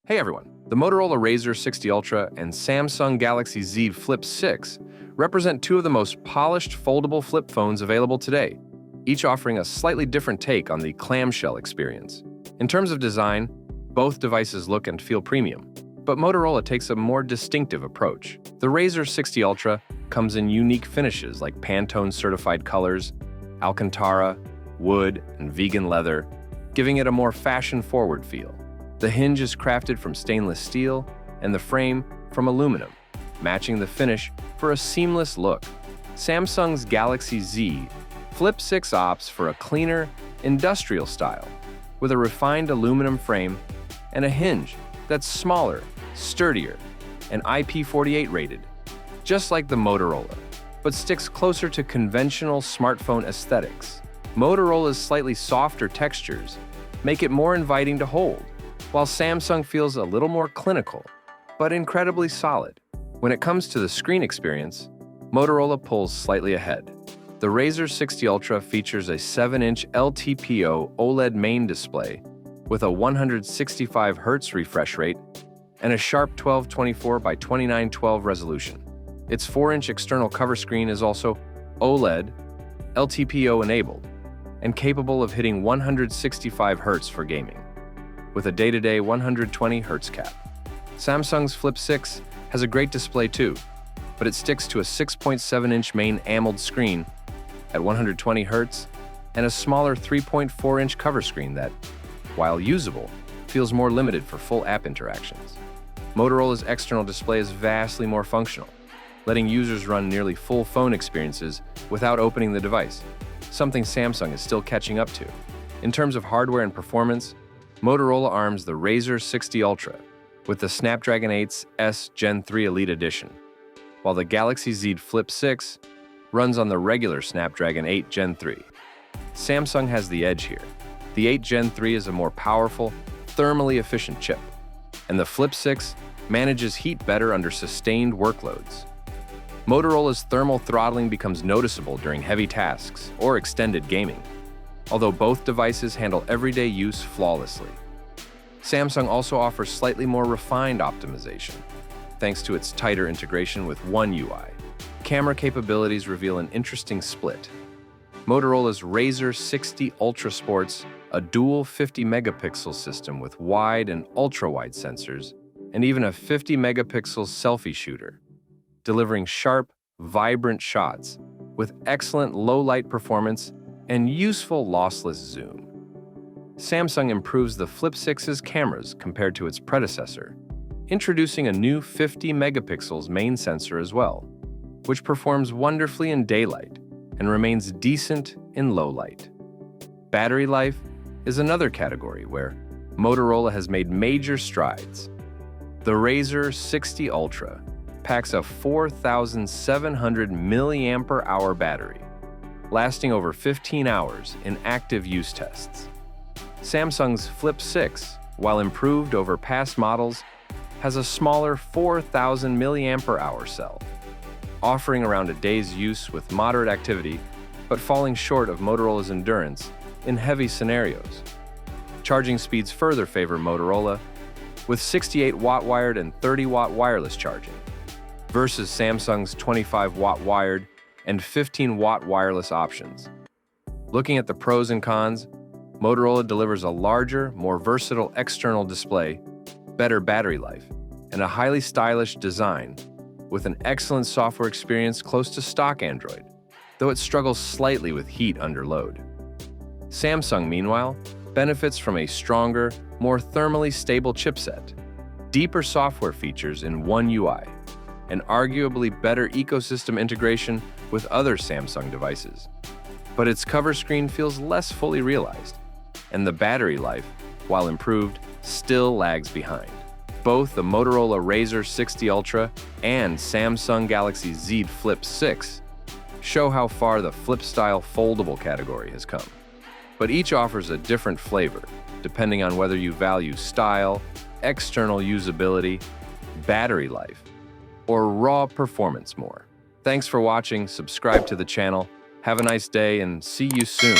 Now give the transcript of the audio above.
Hey everyone, the Motorola RAZR 60 Ultra and Samsung Galaxy Z Flip 6 represent two of the most polished foldable flip phones available today, each offering a slightly different take on the clamshell experience. In terms of design, both devices look and feel premium, but Motorola takes a more distinctive approach. The RAZR 60 Ultra comes in unique finishes like Pantone-certified colors, Alcantara, wood, and vegan leather, giving it a more fashion-forward feel. The hinge is crafted from stainless steel and the frame from aluminum, matching the finish for a seamless look. Samsung's Galaxy Z Flip 6 opts for a cleaner, industrial style, with a refined aluminum frame and a hinge that's smaller, sturdier, and IP48 rated, just like the Motorola, but sticks closer to conventional smartphone aesthetics. Motorola's slightly softer textures make it more inviting to hold, while Samsung feels a little more clinical, but incredibly solid. When it comes to the screen experience, Motorola pulls slightly ahead. The RAZR 60 Ultra features a 7-inch LTPO OLED main display with a 165 Hz refresh rate and a sharp 1224 by 2912 resolution. Its 4-inch external cover screen is also OLED, LTPO enabled, and capable of hitting 165 Hz for gaming, with a day-to-day 120 Hz cap. Samsung's Flip 6 has a great display too, but it sticks to a 6.7-inch main AMOLED screen at 120 Hz and a smaller 3.4-inch cover screen that, while usable, feels more limited for full app interactions. Motorola's external display is vastly more functional, letting users run nearly full phone experiences without opening the device, something Samsung is still catching up to. In terms of hardware and performance, Motorola arms the RAZR 60 Ultra with the Snapdragon 8's Gen 3 Elite Edition, while the Galaxy Z Flip 6 runs on the regular Snapdragon 8 Gen 3. Samsung has the edge here. The 8 Gen 3 is a more powerful, thermally efficient chip, and the Flip 6 manages heat better under sustained workloads. Motorola's thermal throttling becomes noticeable during heavy tasks or extended gaming, although both devices handle everyday use flawlessly. Samsung also offers slightly more refined optimization, thanks to its tighter integration with One UI. Camera capabilities reveal an interesting split. Motorola's RAZR 60 Ultra sports a dual 50-megapixel system with wide and ultra-wide sensors, and even a 50-megapixel selfie shooter, delivering sharp, vibrant shots with excellent low-light performance and useful lossless zoom. Samsung improves the Flip 6's cameras compared to its predecessor, introducing a new 50 megapixels main sensor as well, which performs wonderfully in daylight and remains decent in low light. Battery life is another category where Motorola has made major strides. The RAZR 60 Ultra packs a 4,700 mAh battery, lasting over 15 hours in active use tests. Samsung's Flip 6, while improved over past models, has a smaller 4,000 mAh cell, offering around a day's use with moderate activity, but falling short of Motorola's endurance in heavy scenarios. Charging speeds further favor Motorola, with 68-watt wired and 30-watt wireless charging, versus Samsung's 25-watt wired and 15-watt wireless options. Looking at the pros and cons, Motorola delivers a larger, more versatile external display, better battery life, and a highly stylish design, with an excellent software experience close to stock Android, though it struggles slightly with heat under load. Samsung, meanwhile, benefits from a stronger, more thermally stable chipset, deeper software features in One UI, and arguably better ecosystem integration with other Samsung devices. But its cover screen feels less fully realized, and the battery life, while improved, still lags behind. Both the Motorola RAZR 60 Ultra and Samsung Galaxy Z Flip 6 show how far the flip-style foldable category has come. But each offers a different flavor, depending on whether you value style, external usability, battery life, or raw performance more. Thanks for watching, subscribe to the channel, have a nice day, and see you soon.